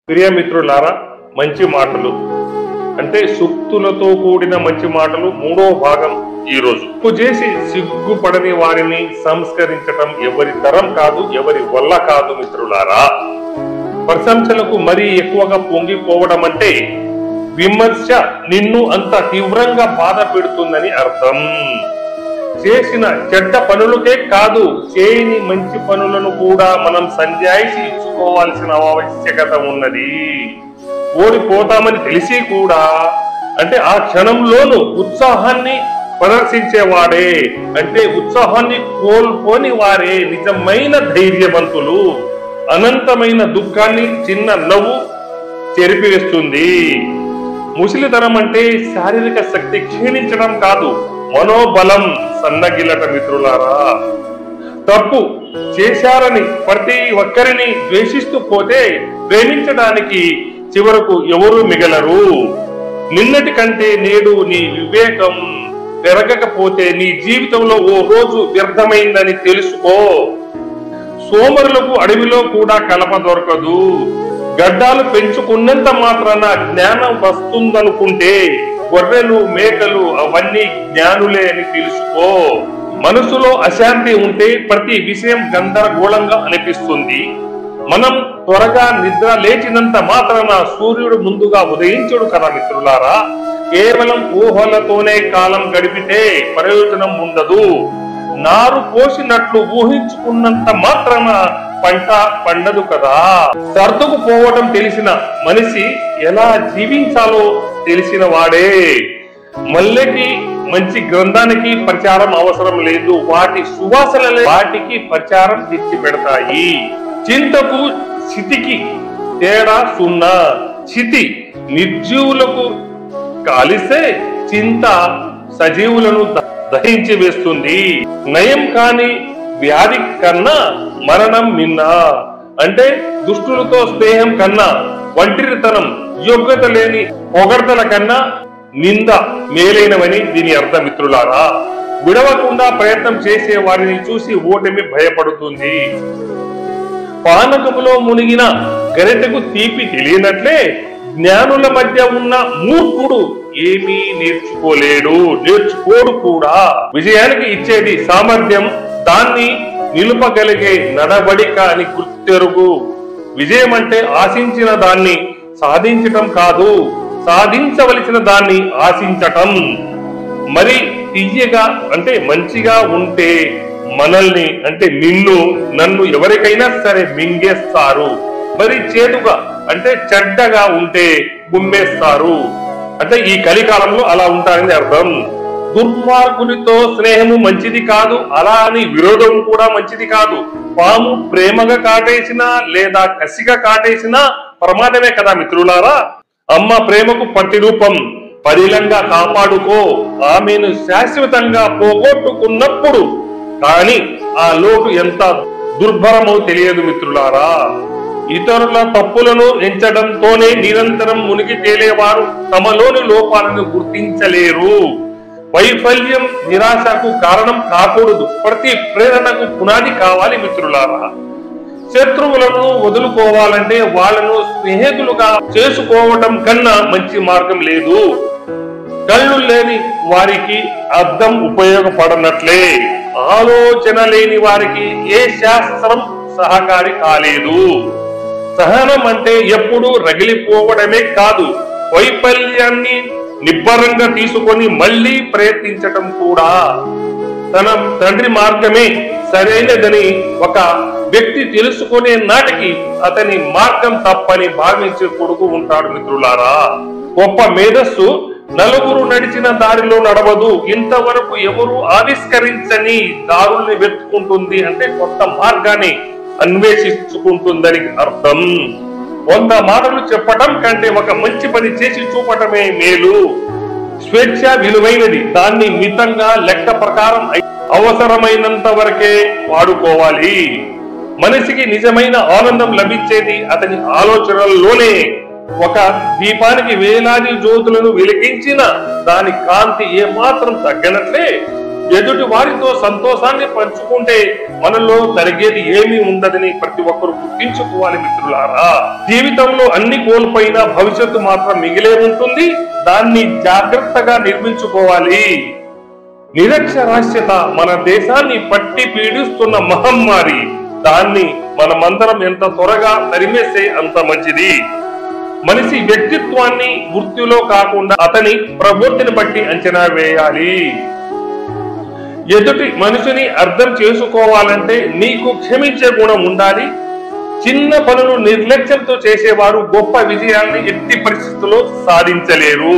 ప్రియమిత్రులారా, మంచి మాటలు అంటే సూక్తులతో కూడిన మంచి మాటలు మూడో భాగం ఈరోజు. తప్పు చేసి సిగ్గుపడని వారిని సంస్కరించటం ఎవరి తరం కాదు, ఎవరి వల్ల కాదు. మిత్రులారా, ప్రశంసలకు మరీ ఎక్కువగా పొంగిపోవడం అంటే విమర్శ నిన్ను అంత తీవ్రంగా బాధ పెడుతుందని అర్థం. చేసిన చెడ్డ పనులకే కాదు, చేయని మంచి పనులను కూడా మనం సంజాయిషి ఇచ్చుకోవాల్సిన ఆవశ్యకత ఉన్నది. ఓడిపోతామని తెలిసి కూడా అంటే ఆ క్షణంలోనూ ఉత్సాహాన్ని ప్రదర్శించేవాడే అంటే ఉత్సాహాన్ని కోల్పోని వారే నిజమైన ధైర్యవంతులు. అనంతమైన దుఃఖాన్ని చిన్న నవ్వు చెరిపివేస్తుంది. ముసలితనం అంటే శారీరక శక్తి క్షీణించడం కాదు, మనోబలం సన్నగిల్లట. మిత్రులారా, తప్పు చేశారని ప్రతి ఒక్కరిని ద్వేషిస్తూ పోతే ప్రేమించడానికి చివరకు ఎవరు మిగలరు. నిన్నటి కంటే నేడు నీ వివేకం పెరగకపోతే నీ జీవితంలో ఓ రోజు వ్యర్థమైందని తెలుసుకో. సోమరులకు అడవిలో కూడా కలప దొరకదు. గడ్డాలు పెంచుకున్నంత మాత్రాన జ్ఞానం వస్తుందనుకుంటే గొర్రెలు మేకలు అవన్నీ జ్ఞానులే అని తెలుసుకో. మనసులో అశాంతి ఉంటే ప్రతి విషయం గందరగోళంగా అనిపిస్తుంది. మనం త్వరగా నిద్ర లేచినంత మాత్రాన సూర్యుడు ముందుగా ఉదయించడు కదా మిత్రులారా. కేవలం ఊహలతోనే కాలం గడిపితే ప్రయోజనం ఉండదు. నారు పోసినట్లు ఊహించుకున్నంత మాత్రాన పంట పండదు కదా. సర్దుకుపోవడం తెలిసిన మనిషి ఎలా జీవించాలో తెలిసిన వాడే. మల్లెకి మంచి గ్రంథానికి ప్రచారం అవసరం లేదు, వాటి సువాసనలే వాటికి ప్రచారం తెచ్చి పెడతాయి. చింతకు చితికి తేడా సున్నా. చితి నిర్జీవులకు కాలిస్తే చింత సజీవులను దహించి వేస్తుంది. నయం కాని వ్యాధి కన్నా మరణం మిన్న. అంటే దుష్టులతో స్నేహం కన్నా, ఒంటరితనం, యోగ్యత లేని పొగడ్తల కన్నా నింద మేలైనవని దీని అర్థం. మిత్రులారా, విడవకుండా ప్రయత్నం చేసే వారిని చూసి ఓటమి భయపడుతుంది. పానకములో మునిగిన గరిటెకు తీపి తెలియనట్లే జ్ఞానుల మధ్య ఉన్న మూర్ఖుడు ఏమీ నేర్చుకోడు కూడా. విజయానికి ఇచ్చేది సామర్థ్యం, దాన్ని నిలుపగలిగే నడవడిక అని గుర్తెరుగు. విజయం అంటే ఆశించిన దాన్ని సాధించటం కాదు, సాధించవలసిన దాన్ని ఆశించటం. మరి తీయగా అంటే మంచిగా ఉంటే మనల్ని అంటే నన్ను ఎవరికైనా సరే మింగేస్తారు. మరి చేటుగా అంటే చెడ్డగా ఉంటే గుమ్మేస్తారు. అంటే ఈ కలికాలంలో అలా ఉంటారని అర్థం. దుర్మార్గునితో స్నేహము మంచిది కాదు, అలా అని విరోధం కూడా మంచిది కాదు. పాము ప్రేమగా కాటేసినా లేదా కసిగా కాటేసినా ప్రమాదమే కదా మిత్రులారా. అమ్మ ప్రేమకు ప్రతిరూపం. పరిలంగా కాపాడుకో. ఆమెను శాశ్వతంగా పోగొట్టుకున్నప్పుడు కానీ ఆ లోటు ఎంత దుర్భరమో తెలియదు మిత్రులారా. ఇతరుల తప్పులను ఎంచడంతోనే నిరంతరం మునిగి తేలేవారు తమలోని లోపాలను గుర్తించలేరు. వైఫల్యం నిరాశకు కారణం కాకూడదు, ప్రతి ప్రేరణకు పునాది కావాలి మిత్రులారా. శత్రువులను వదులుకోవాలంటే వాళ్ళను స్నేహితులుగా చేసుకోవటం కన్నా మంచి మార్గం లేదు. కళ్ళు లేని వారికి అద్దం ఉపయోగపడనట్లే ఆలోచన లేని వారికి ఏ శాస్త్రం సహకారి కాలేదు. సహనం అంటే ఎప్పుడూ రగిలిపోవడమే కాదు, వైఫల్యాన్ని నిబ్బరంగా తీసుకొని మళ్ళీ ప్రయత్నించటం కూడా. తన తండ్రి మార్గమే సరైనదని ఒక వ్యక్తి తెలుసుకునే నాటికి అతని మార్గం తప్పని భావించే కొడుకు ఉంటాడు మిత్రులారా. గొప్ప మేధస్సు నలుగురు నడిచిన దారిలో నడవదు, ఇంతవరకు ఎవరు ఆవిష్కరించని దారుల్ని వెతుకుంటుంది. అంటే కొత్త మార్గాన్ని అన్వేషించుకుంటుందని అర్థం. 100 మాటలు చెప్పటం కంటే ఒక మంచి పని చేసి చూపటమే మేలు. స్వేచ్ఛ విలువైనది, దాన్ని మితంగా లెక్క ప్రకారం అవసరమైనంత వరకే వాడుకోవాలి. మనిషికి నిజమైన ఆనందం లభించేది అతని ఆలోచనల్లోనే. ఒక దీపానికి వేలాది జ్యోతులను వెలిగించిన దాని కాంతి ఏమాత్రం తగ్గనట్లే ఎదుటి వారితో సంతోషాన్ని పంచుకుంటే మనలో తరిగేది ఏమీ ఉండదని ప్రతి ఒక్కరు గుర్తించుకోవాలి మిత్రులారా. జీవితంలో అన్ని కోల్పోయినా భవిష్యత్తు మాత్రం మిగిలే ఉంటుంది. దాన్ని జాగ్రత్తగా నిర్మించుకోవాలి. నిరక్షరాస్యత మన దేశాన్ని పట్టి పీడిస్తున్న మహమ్మారి. దాన్ని మనమందరం ఎంత త్వరగా తరిమేస్తే అంత మంచిది. మనిషి వ్యక్తిత్వాన్ని వృత్తిలో కాకుండా అతని ప్రవృత్తిని బట్టి అంచనా వేయాలి. ఎదుటి మనిషిని అర్థం చేసుకోవాలంటే నీకు క్షమించే గుణం ఉండాలి. చిన్న పనులు నిర్లక్ష్యంతో చేసేవారు గొప్ప విజయాన్ని ఎట్టి పరిస్థితుల్లో సాధించలేరు.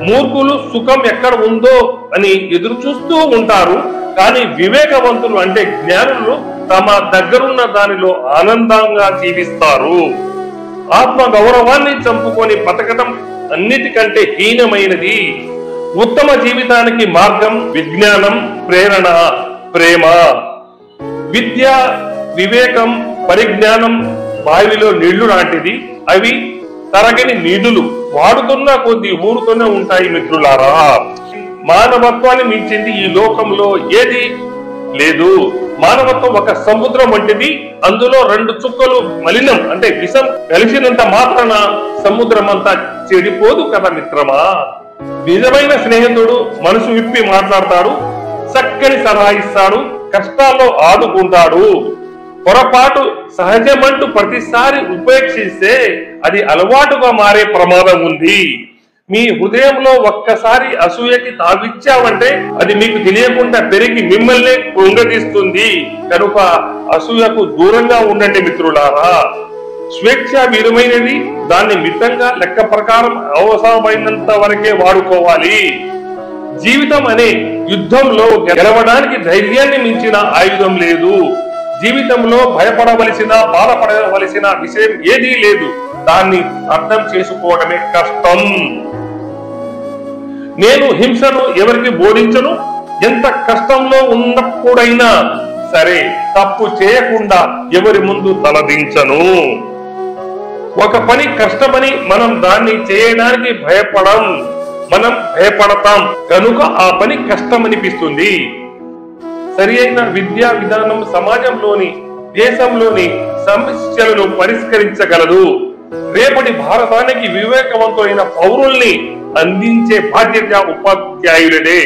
మూర్ఖులు సుఖం ఎక్కడ ఉందో అని ఎదురు చూస్తూ ఉంటారు. కానీ వివేకవంతులు అంటే జ్ఞానులు తమ దగ్గరున్న దానిలో ఆనందంగా జీవిస్తారు. ఆత్మ గౌరవాన్ని చంపుకొని బతకడం అన్నిటికంటే హీనమైనది. ఉత్తమ జీవితానికి మార్గం విజ్ఞానం, ప్రేరణ, ప్రేమ. విద్య, వివేకం, పరిజ్ఞానం బావిలో నీళ్లు లాంటిది. అవి తరగని నిధులు, వాడుతున్న కొద్ది ఊరుతూనే ఉంటాయి మిత్రులారా. మానవత్వాన్ని మించింది ఈ లోకంలో ఏది లేదు. మానవత్వం ఒక సముద్రం వంటిది. అందులో 2 చుక్కలు మలినం అంటే విషం కలిసినంత మాత్రాన సముద్రం అంతా చెడిపోదు కదా మిత్రమా. నిజమైన స్నేహితుడు మనసు విప్పి మాట్లాడతాడు, చక్కని సలహా ఇస్తాడు, కష్టాల్లో ఆదుకుంటాడు. పొరపాటు సహజమంటూ ప్రతిసారి ఉపేక్షిస్తే అది అలవాటుగా మారే ప్రమాదం ఉంది. మీ హృదయంలో ఒక్కసారి అసూయకి తావిచ్చావంటే అది మీకు తెలియకుండా పెరిగి మిమ్మల్ని కృంగతీస్తుంది. కనుక అసూయకు దూరంగా ఉండండి మిత్రులారా. స్వేచ్ఛ విలువైనది. దాన్ని మితంగా లెక్క ప్రకారం అవసరమైనంత వరకే వాడుకోవాలి. జీవితం అనే యుద్ధంలో గెలవడానికి ధైర్యాన్ని మించిన ఆయుధం లేదు. జీవితంలో భయపడవలసిన, బాధపడవలసిన విషయం ఏదీ లేదు. దాన్ని అర్థం చేసుకోవడమే కష్టం. నేను హింసను ఎవరికి బోధించను. ఎంత కష్టంలో ఉన్నప్పుడైనా సరే తప్పు చేయకుండా ఎవరి ముందు తలదించను. ఒక పని కష్టమని మనం దాన్ని చేయడానికి మనం భయపడతాం కనుక ఆ పని కష్టమనిపిస్తుంది. సరి అయిన విద్యా విధానం సమాజంలోని, దేశంలోని సమస్యలను పరిష్కరించగలదు. రేపటి భారతానికి వివేకవంతమైన పౌరుల్ని అందించే బాధ్యత ఉపాధ్యాయులదే.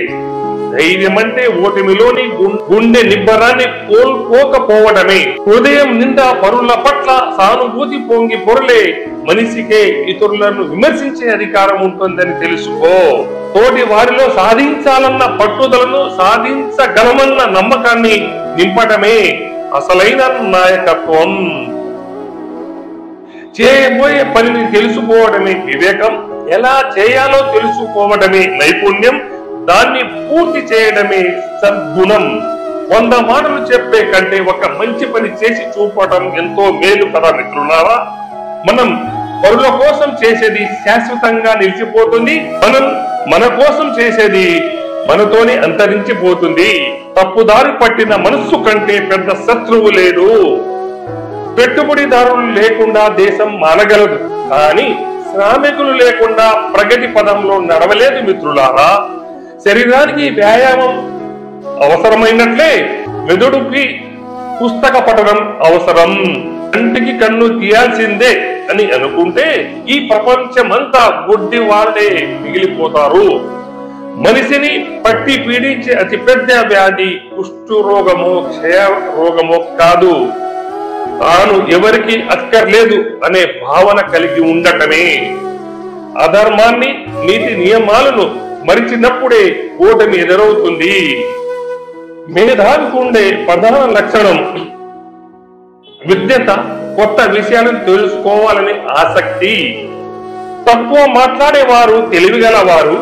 ధైర్యం అంటే ఓటమిలోని గుండె నిబ్బరాన్ని కోల్పోకపోవడమే. హృదయం నిండా పరుల పట్ల సానుభూతి పొంగి పొరలే మనిషికే ఇతరులను విమర్శించే అధికారం ఉంటుందని తెలుసుకో. తోటి వారిలో సాధించాలన్న పట్టుదలను, సాధించగలమన్న నమ్మకాన్ని నింపడమే అసలైన నాయకత్వం. చేయబోయే పనిని తెలుసుకోవడమే వివేకం. ఎలా చేయాలో తెలుసుకోవడమే నైపుణ్యం. దాన్ని పూర్తి చేయడమే సద్గుణం. 100 మాటలు చెప్పే కంటే ఒక మంచి పని చేసి చూపడం ఎంతో మేలు కదా మిత్రులారా. మనం పరుల కోసం చేసేది శాశ్వతంగా నిలిచిపోతుంది. మనం మన కోసం చేసేది మనతోనే అంతరించిపోతుంది. తప్పుదారి పట్టిన మనస్సు కంటే పెద్ద శత్రువు లేదు. పెట్టుబడిదారులు లేకుండా దేశం మానగలదు, కానీ శ్రామికులు లేకుండా ప్రగతి పదంలో నడవలేదు మిత్రులారా. శరీరానికి వ్యాయామం అవసరమైనట్లే మెదడుకి పుస్తక పఠనం అవసరం. కంటికి కన్ను తీయాల్సిందే అని అనుకుంటే ఈ ప్రపంచమంతా గుడ్డి వాళ్ళే మిగిలిపోతారు. మనిషిని పట్టి పీడించే అతి పెద్ద వ్యాధి కుష్టు రోగమో, క్షయ రోగమో కాదు, తాను ఎవరికి అక్కర్లేదు అనే భావన కలిగి ఉండటమే. అధర్మాన్ని, నీతి నియమాలను మరిచినప్పుడే ఓటమి ఎదురవుతుంది. మేధావికి ఉండే ప్రధాన లక్షణం విజ్ఞత, కొత్త విషయాలను తెలుసుకోవాలని ఆసక్తి. తక్కువ మాట్లాడేవారు తెలివిగలవారు.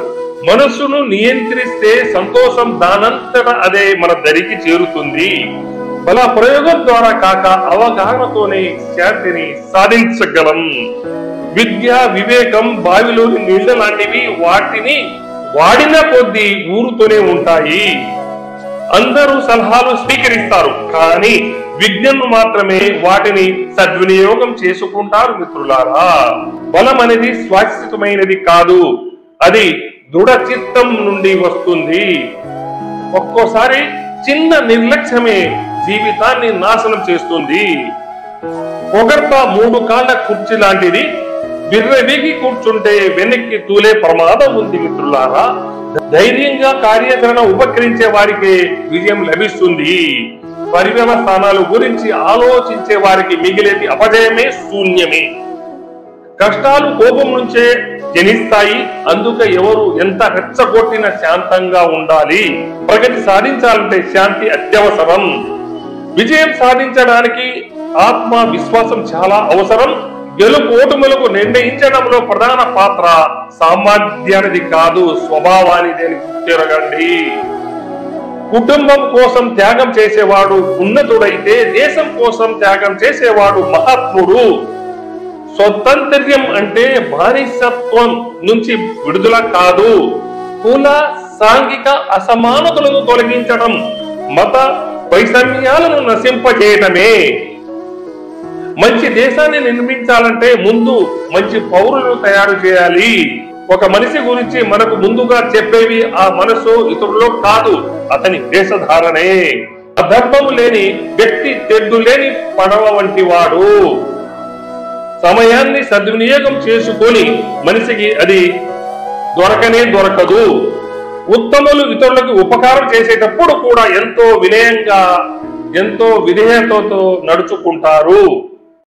మనస్సును నియంత్రిస్తే సంతోషం దానంతట అదే మన దరికి చేరుతుంది. బల ప్రయోగం ద్వారా కాక అవగాహనతోనే శాంతిని సాధించగలం. విద్య, వివేకం బావిలోని నీళ్ల లాంటివి. వాటిని వాడిన కొద్దీ ఊరుతూనే ఉంటాయి. అందరూ సలహాలు స్వీకరిస్తారు, కానీ విజ్ఞను మాత్రమే వాటిని సద్వినియోగం చేసుకుంటారు మిత్రులారా. బలం అనేది శాశ్వతమైనది కాదు, అది దృఢ చిత్తం నుండి వస్తుంది. ఒక్కోసారి చిన్న నిర్లక్ష్యమే జీవితాన్ని నాశనం చేస్తుంది. పొగడ్త 3 కాళ్ళ కుర్చీ లాంటిది. విర్రవీగి కూర్చుంటే వెనక్కి తూలే ప్రమాదం ఉంది మిత్రులారా. ధైర్యంగా కార్యాచరణ ఉపకరించే వారికి విజయం లభిస్తుంది. పర్యవసానాల గురించి ఆలోచించే వారికి మిగిలేది అపజయమే, శూన్యమే. కష్టాలు కోపం నుంచే జనిస్తాయి. అందుకే ఎవరు ఎంత రెచ్చగొట్టినా శాంతంగా ఉండాలి. ప్రగతి సాధించాలంటే శాంతి అత్యవసరం. విజయం సాధించడానికి ఆత్మ విశ్వాసం చాలా అవసరం. గెలుపు ఓటములకు నిర్ణయించడంలో ప్రధాన పాత్ర సామర్థ్యానిది కాదు, స్వభావానిది అని గుర్తిరగండి. కుటుంబం కోసం త్యాగం చేసేవాడు ఉన్నతుడైతే దేశం కోసం త్యాగం చేసేవాడు మహాత్ముడు. స్వతంత్ర్యం అంటే బానిసత్వం నుంచి విడుదల కాదు, కుల సాంఘిక అసమానతలను తొలగించడం, మత వైషమ్యాలను నశింపజేయటమే. మంచి దేశాన్ని నిర్మించాలంటే ముందు మంచి పౌరులను తయారు చేయాలి. ఒక మనిషి గురించి మనకు ముందుగా చెప్పేవి ఆ మనసు ఇతరుల్లో కాదు, అతని వేషధారణే. అధర్మము లేని వ్యక్తి తెడ్డు లేని పడవ వంటి వాడు. సమయాన్ని సద్వినియోగం చేసుకొని మనిషికి అది దొరకనే దొరకదు. ఉత్తములు ఇతరులకు ఉపకారం చేసేటప్పుడు కూడా ఎంతో వినయంగా, ఎంతో విధేయతతో నడుచుకుంటారు.